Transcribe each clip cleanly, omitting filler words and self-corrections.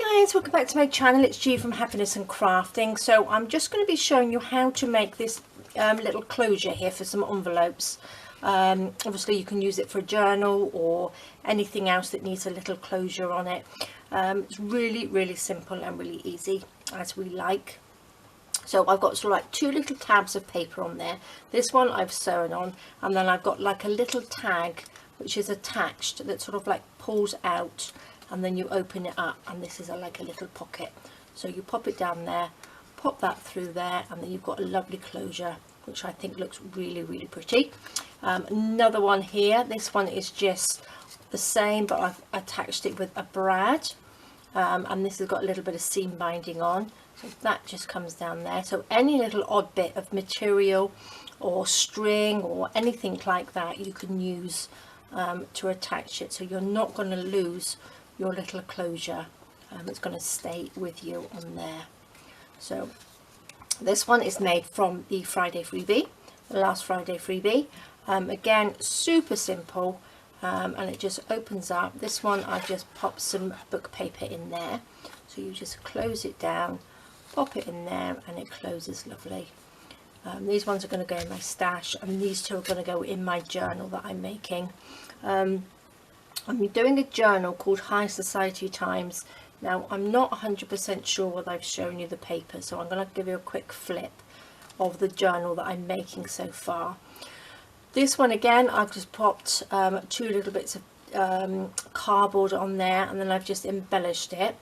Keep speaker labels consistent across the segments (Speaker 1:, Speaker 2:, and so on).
Speaker 1: Hi guys, welcome back to my channel. It's G from Happiness and Crafting. So I'm just going to be showing you how to make this little closure here for some envelopes. Obviously you can use it for a journal or anything else that needs a little closure on it. It's really simple and really easy, as we like. So I've got sort of like two little tabs of paper on there. This one I've sewn on, and then I've got like a little tag which is attached that sort of like pulls out, and then you open it up, and this is like a little pocket. So you pop it down there, pop that through there, and then you've got a lovely closure, which I think looks really pretty. Another one here, this one is just the same, but I've attached it with a brad, and this has got a little bit of seam binding on, so that just comes down there. So any little odd bit of material or string or anything like that you can use to attach it, so you're not going to lose your little closure. It's going to stay with you on there. So this one is made from the Friday Freebie, the last Friday Freebie. Again, super simple, and it just opens up. This one I've just popped some book paper in there, so you just close it down, pop it in there, and it closes lovely. These ones are going to go in my stash, and these two are going to go in my journal that I'm making. I'm doing a journal called High Society Times. Now I'm not 100% sure whether I've shown you the paper, so I'm going to give you a quick flip of the journal that I'm making so far. This one again, I've just popped two little bits of cardboard on there, and then I've just embellished it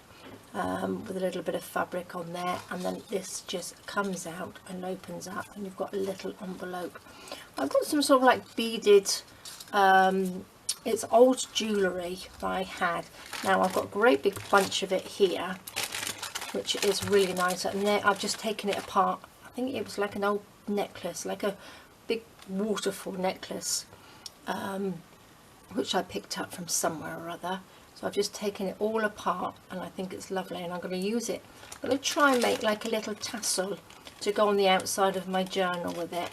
Speaker 1: with a little bit of fabric on there, and then this just comes out and opens up, and you've got a little envelope. I've got some sort of like beaded it's old jewellery that I had. Now I've got a great big bunch of it here, which is really nice, and there I've just taken it apart. I think it was like an old necklace, like a big waterfall necklace, which I picked up from somewhere or other. So I've just taken it all apart, and I think it's lovely, and I'm going to use it. I'm going to try and make like a little tassel to go on the outside of my journal with it.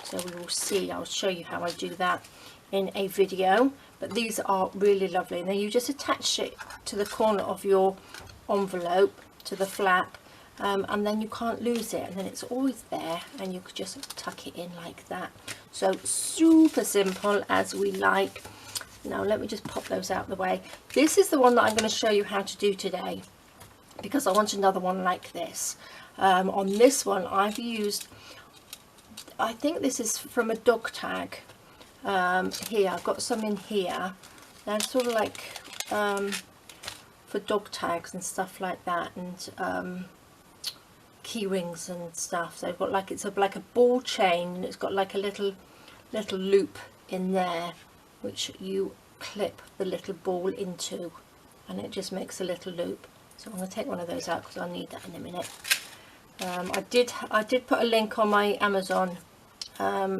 Speaker 1: So we will see. I'll show you how I do that in a video, but these are really lovely. And then you just attach it to the corner of your envelope, to the flap, and then you can't lose it, and then it's always there, and you could just tuck it in like that. So super simple, as we like. Now let me just pop those out the way. This is the one that I'm going to show you how to do today, because I want another one like this. On this one I've used, I think this is from a dog tag. Here I've got some in here. They're sort of like for dog tags and stuff like that, and key rings and stuff. So I've got like, it's like a ball chain, and it's got like a little loop in there, which you clip the little ball into, and it just makes a little loop. So I'm going to take one of those out because I'll need that in a minute. I did put a link on my Amazon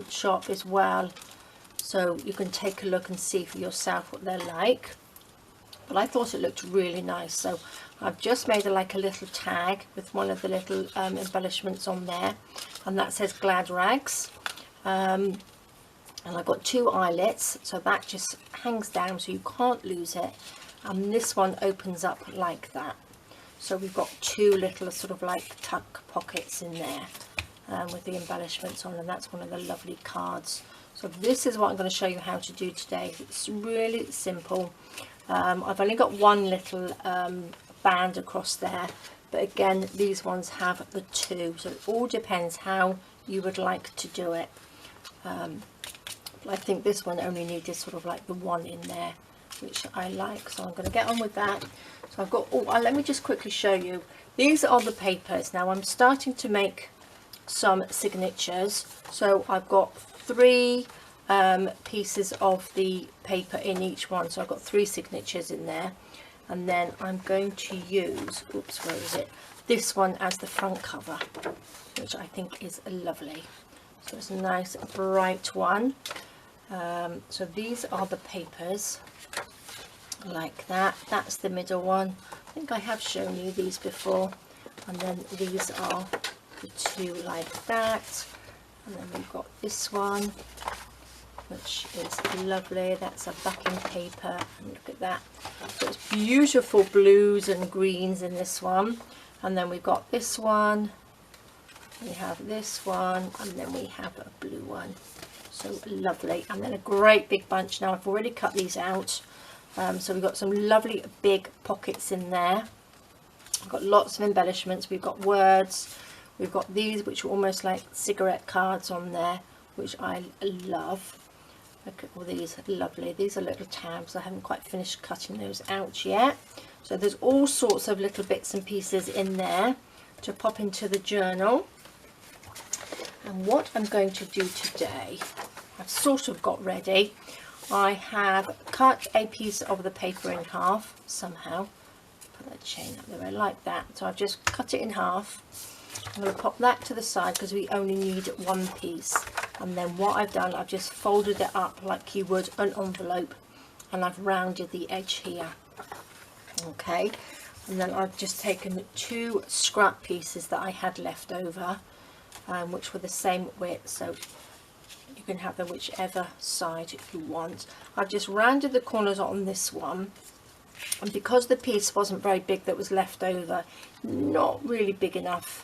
Speaker 1: shop as well, so you can take a look and see for yourself what they're like. But I thought it looked really nice, so I've just made like a little tag with one of the little embellishments on there, and that says Glad Rags. And I've got two eyelets, so that just hangs down so you can't lose it, and this one opens up like that. So we've got two little sort of like tuck pockets in there with the embellishments on, and that's one of the lovely cards. So this is what I'm going to show you how to do today. It's really simple. I've only got one little band across there, but again these ones have the two, so it all depends how you would like to do it. I think this one only needed sort of like the one in there, which I like, so I'm going to get on with that. So I've got, let me just quickly show you. These are the papers. Now I'm starting to make some signatures, so I've got three pieces of the paper in each one, so I've got three signatures in there, and then I'm going to use, oops, where is it, this one as the front cover, which I think is lovely. So it's a nice bright one. So these are the papers like that. That's the middle one. I think I have shown you these before, and then these are the two like that, and then we've got this one, which is lovely. That's a backing paper, and look at that. So it's beautiful blues and greens in this one, and then we've got this one, we have this one, and then we have a blue one. So lovely. And then a great big bunch. Now I've already cut these out, so we've got some lovely big pockets in there. We've got lots of embellishments. We've got words, we've got these which are almost like cigarette cards on there, which I love. Look at all these, lovely. These are little tabs. I haven't quite finished cutting those out yet. So there's all sorts of little bits and pieces in there to pop into the journal. And what I'm going to do today, I've sort of got ready. I have cut a piece of the paper in half somehow. Put that chain up there like that. So I've just cut it in half. I'm going to pop that to the side because we only need one piece. And then what I've done, I've just folded it up like you would an envelope, and I've rounded the edge here. Okay, and then I've just taken 2 scrap pieces that I had left over, which were the same width, so you can have them whichever side you want. I've just rounded the corners on this one, and because the piece wasn't very big that was left over, not really big enough,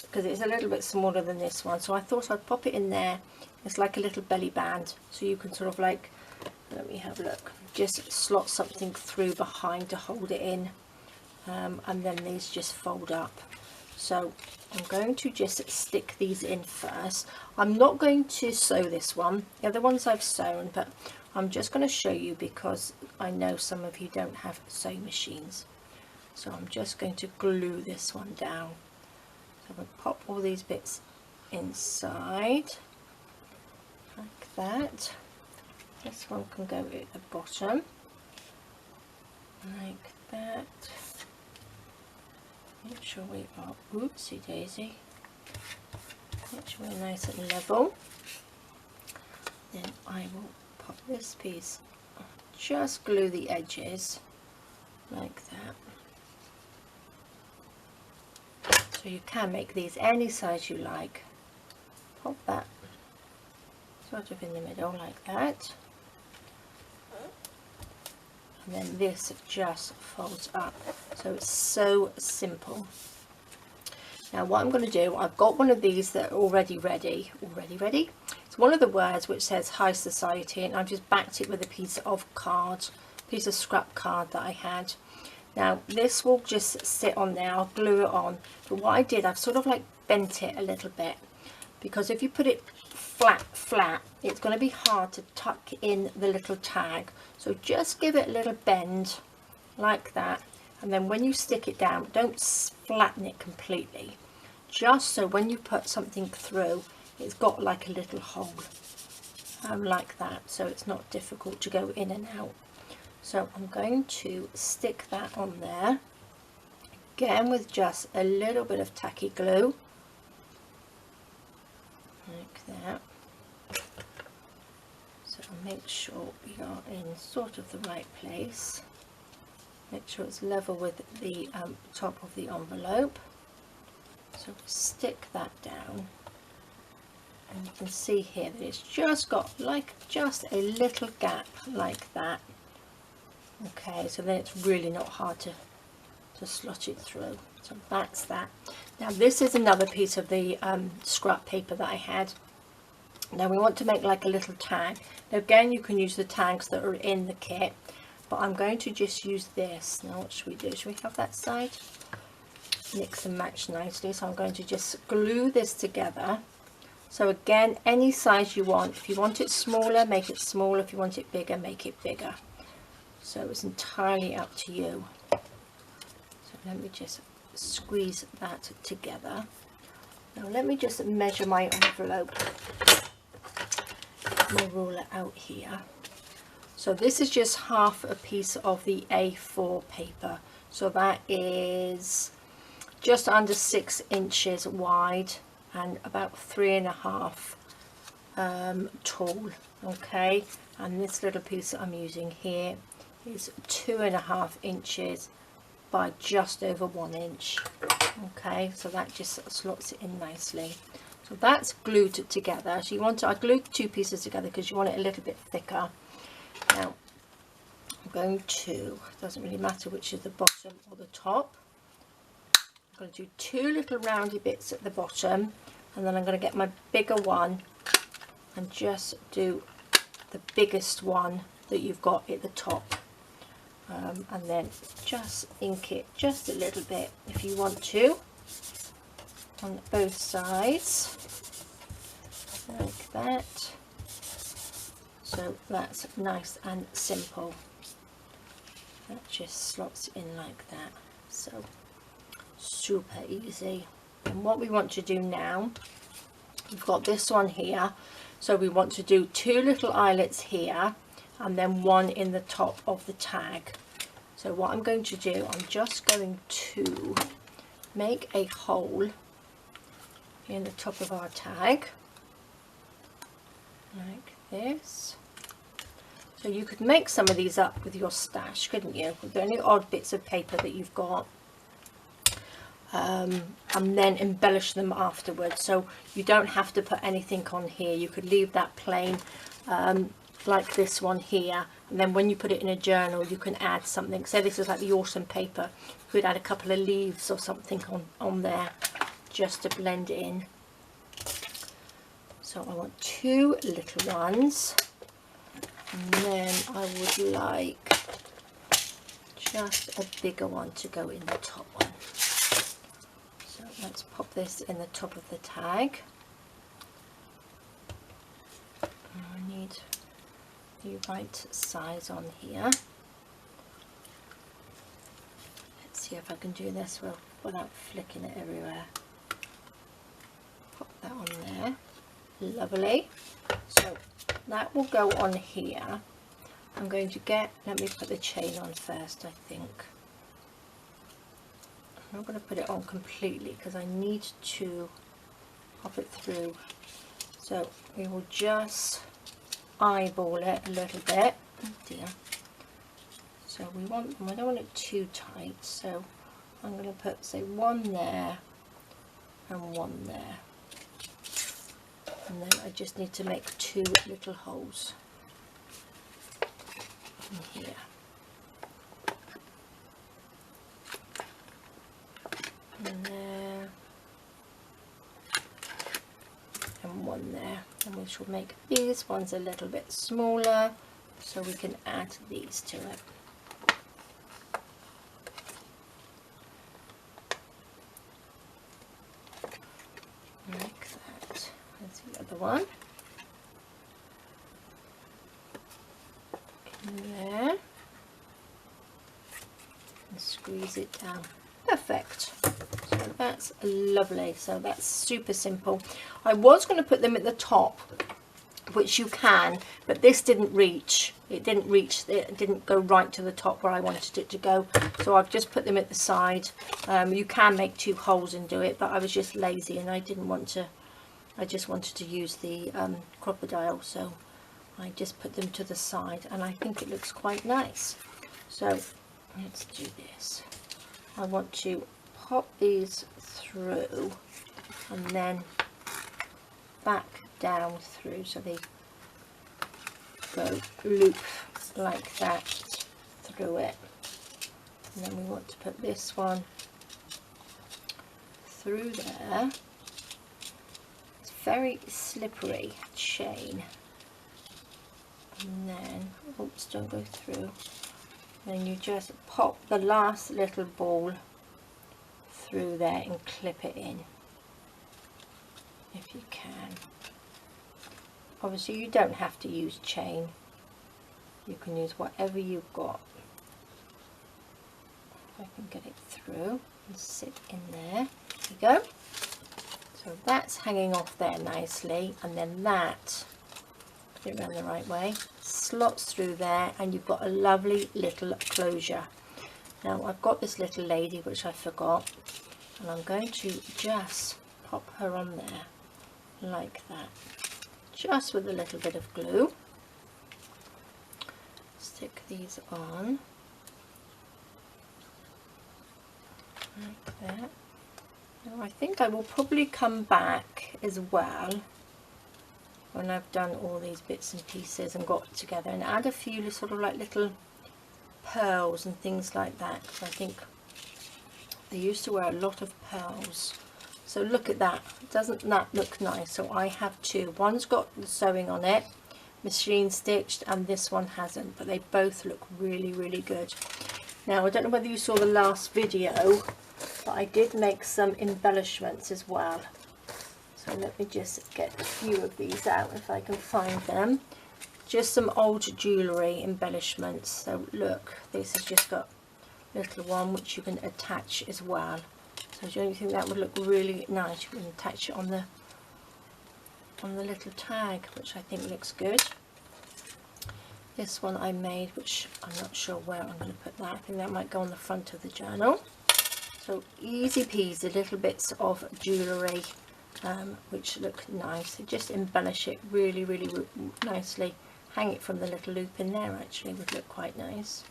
Speaker 1: because it's a little bit smaller than this one, so I thought I'd pop it in there. It's like a little belly band, so you can sort of like, let me have a look, just slot something through behind to hold it in, and then these just fold up. So I'm going to just stick these in first. I'm not going to sew this one. The other ones I've sewn, but I'm just going to show you because I know some of you don't have sewing machines. So I'm just going to glue this one down. So I'm going to pop all these bits inside like that. This one can go at the bottom like that. Make sure we are, oopsie daisy, make sure we're nice and level. Then I will pop this piece, just glue the edges like that. So you can make these any size you like. Pop that sort of in the middle like that. And then this just folds up. So it's so simple. Now what I'm going to do, I've got one of these that are already ready. It's one of the words which says High Society, and I've just backed it with a piece of scrap card that I had. Now this will just sit on there, I'll glue it on. But what I did, I've sort of like bent it a little bit, because if you put it flat, it's going to be hard to tuck in the little tag. So just give it a little bend like that, and then when you stick it down, don't flatten it completely, just so when you put something through, it's got like a little hole, like that, so it's not difficult to go in and out. So I'm going to stick that on there again with just a little bit of tacky glue like that. So make sure we are in sort of the right place. Make sure it's level with the top of the envelope. So stick that down, and you can see here that it's just got like just a little gap like that. Okay, so then it's really not hard to slot it through. So that's that. Now this is another piece of the scrap paper that I had. Now we want to make like a little tag. Now again, you can use the tags that are in the kit, but I'm going to just use this. Now what should we do? Should we have that side? Mix and match nicely. So I'm going to just glue this together. So again, any size you want. If you want it smaller, make it smaller. If you want it bigger, make it bigger. So it's entirely up to you. So let me just squeeze that together. Now let me just measure my envelope, my ruler out here. So this is just half a piece of the A4 paper, so that is just under 6 inches wide and about 3.5 tall. Okay, and this little piece that I'm using here is 2.5 inches by just over 1 inch. Okay, so that just slots it in nicely. So that's glued together. So you want to, I glued 2 pieces together because you want it a little bit thicker. Now I'm going to, doesn't really matter which is the bottom or the top, I'm going to do 2 little roundy bits at the bottom, and then I'm going to get my bigger one and just do the biggest one that you've got at the top, and then just ink it just a little bit if you want to on both sides like that. So that's nice and simple. That just slots in like that. So super easy. And what we want to do now, we've got this one here, so we want to do 2 little eyelets here and then 1 in the top of the tag. So what I'm going to do, I'm just going to make a hole in the top of our tag like this. So you could make some of these up with your stash, couldn't you, with any odd bits of paper that you've got, and then embellish them afterwards. So you don't have to put anything on here. You could leave that plain, like this one here, and then when you put it in a journal you can add something. So this is like the autumn paper, you could add a couple of leaves or something on there just to blend in. So I want 2 little ones, and then I would like just a bigger one to go in the top one. So let's pop this in the top of the tag. I need the right size on here. Let's see if I can do this without flicking it everywhere. Pop that on there. Lovely. So that will go on here. I'm going to get, let me put the chain on first, I think. I'm not going to put it on completely because I need to pop it through. So we will just eyeball it a little bit. Oh dear. So we don't want it too tight, so I'm going to put, say, 1 there and 1 there. And then I just need to make 2 little holes in here. And there. And 1 there. And we shall make these ones a little bit smaller so we can add these to it. Like that. There's the other one. In there. And squeeze it down. Perfect. So that's lovely. So that's super simple. I was going to put them at the top, which you can, but this didn't reach. It didn't go right to the top where I wanted it to go. So I've just put them at the side. You can make 2 holes and do it, but I was just lazy and I didn't want to. I just wanted to use the crocodile, so I just put them to the side, and I think it looks quite nice. So let's do this. I want to pop these through and then back down through, so they go loop like that through it. And then we want to put this one through there. It's very slippery chain. And then, oops, don't go through. Then you just pop the last little ball through there and clip it in if you can. Obviously you don't have to use chain, you can use whatever you've got. If I can get it through and sit in there. There you go. So that's hanging off there nicely, and then that, put it around the right way, slots through there, and you've got a lovely little closure. Now I've got this little lady which I forgot, and I'm going to just pop her on there like that, just with a little bit of glue. Stick these on like that, Now I think I will probably come back as well when I've done all these bits and pieces and got together and add a few sort of like little pearls and things like that, because I think they used to wear a lot of pearls. So look at that, doesn't that look nice? So I have two, one's got the sewing on it, machine stitched, and this one hasn't, but they both look really, really good. Now I don't know whether you saw the last video, but I did make some embellishments as well. So let me just get a few of these out if I can find them. Just some old jewellery embellishments. So look, this has just got a little one which you can attach as well. So do you think that would look really nice? You can attach it on the little tag, which I think looks good. This one I made, which I'm not sure where I'm going to put that. I think that might go on the front of the journal. So easy peasy, little bits of jewellery which look nice. Just embellish it really, really nicely. Hang it from the little loop in there, actually would look quite nice.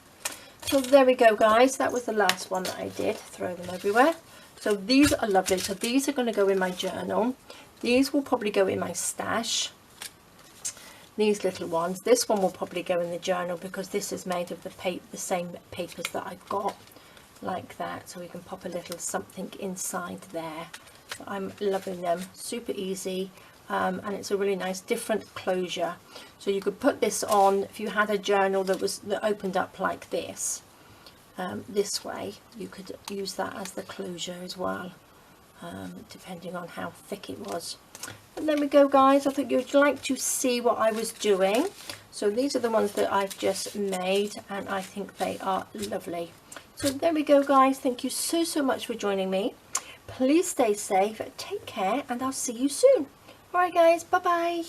Speaker 1: So there we go, guys, that was the last one that I did. Throw them everywhere. So these are lovely. So these are going to go in my journal. These will probably go in my stash, these little ones. This one will probably go in the journal because this is made of the same papers that I've got, like that. So we can pop a little something inside there. So I'm loving them, super easy. And it's a really nice different closure. So you could put this on if you had a journal that opened up like this, this way. You could use that as the closure as well, depending on how thick it was. And there we go, guys. I think you'd like to see what I was doing. So these are the ones that I've just made, and I think they are lovely. So there we go, guys. Thank you so much for joining me. Please stay safe, take care, and I'll see you soon. Alright guys, bye bye.